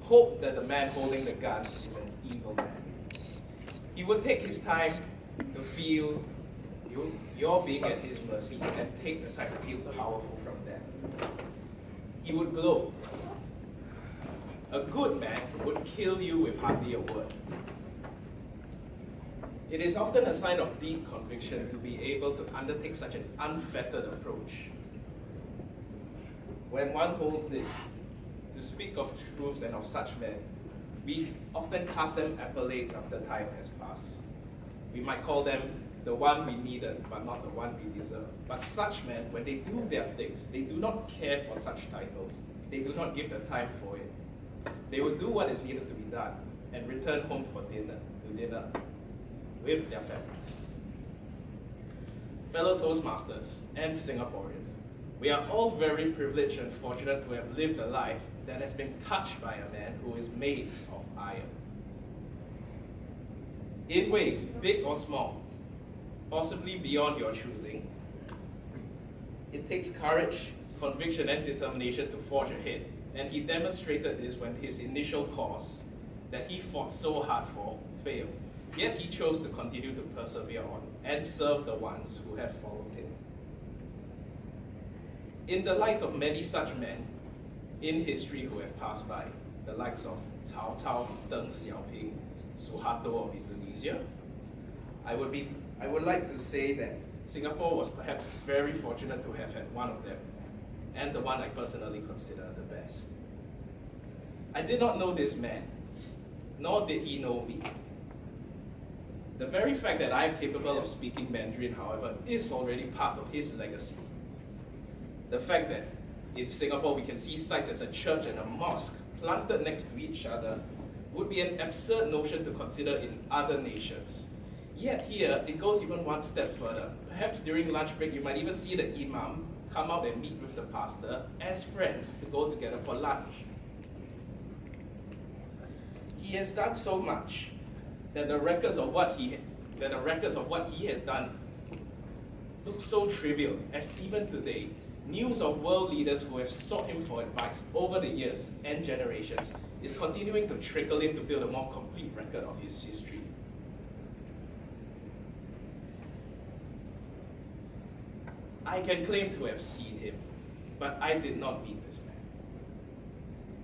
hope that the man holding the gun is an evil man. He would take his time to feel you're being at his mercy and take the time to feel powerful from that. He would gloat. A good man would kill you with hardly a word. It is often a sign of deep conviction to be able to undertake such an unfettered approach. When one holds this, to speak of truths and of such men, we often cast them accolades after time has passed. We might call them the one we needed, but not the one we deserve. But such men, when they do their things, they do not care for such titles. They do not give the time for it. They will do what is needed to be done and return home for dinner with their families. Fellow Toastmasters and Singaporeans, we are all very privileged and fortunate to have lived a life that has been touched by a man who is made of iron. In ways, big or small, possibly beyond your choosing, it takes courage, conviction, and determination to forge ahead. And he demonstrated this when his initial cause that he fought so hard for failed. Yet he chose to continue to persevere on and serve the ones who have followed him. In the light of many such men in history who have passed by, the likes of Cao Cao, Deng Xiaoping, Suharto of Indonesia, I would like to say that Singapore was perhaps very fortunate to have had one of them, and the one I personally consider the best. I did not know this man, nor did he know me. The very fact that I am capable of speaking Mandarin, however, is already part of his legacy. The fact that in Singapore we can see sites as a church and a mosque planted next to each other would be an absurd notion to consider in other nations. Yet here, it goes even one step further. Perhaps during lunch break, you might even see the imam come out and meet with the pastor as friends to go together for lunch. He has done so much that the records of what he has done look so trivial as even today, news of world leaders who have sought him for advice over the years and generations is continuing to trickle in to build a more complete record of his history. I can claim to have seen him, but I did not meet this man.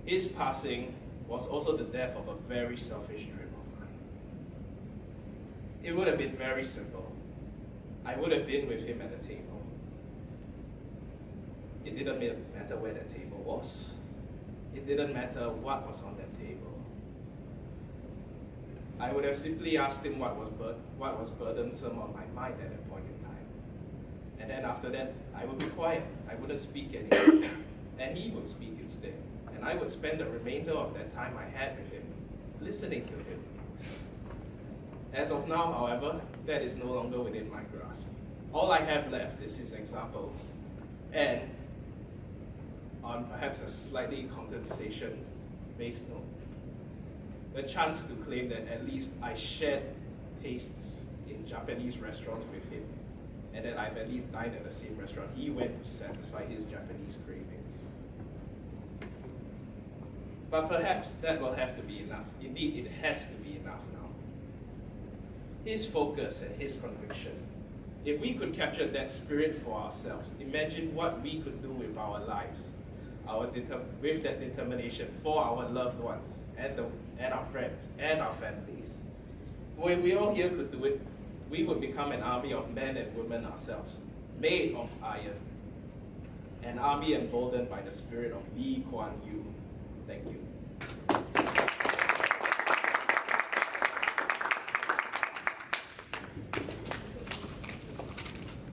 His passing was also the death of a very selfish dream of mine. It would have been very simple. I would have been with him at the table. It didn't matter where that table was. It didn't matter what was on that table. I would have simply asked him what was burdensome on my mind at that point in time. And then after that, I would be quiet. I wouldn't speak anymore. And he would speak instead. And I would spend the remainder of that time I had with him, listening to him. As of now, however, that is no longer within my grasp. All I have left is his example. And on perhaps a slightly compensation-based note, the chance to claim that at least I shared tastes in Japanese restaurants with him, and that I've at least dined at the same restaurant he went to satisfy his Japanese cravings. But perhaps that will have to be enough. Indeed, it has to be enough now. His focus and his conviction. If we could capture that spirit for ourselves, imagine what we could do with our lives, with that determination for our loved ones, and our friends, and our families. For if we all here could do it, we would become an army of men and women ourselves, made of iron, an army emboldened by the spirit of Lee Kuan Yew. Thank you.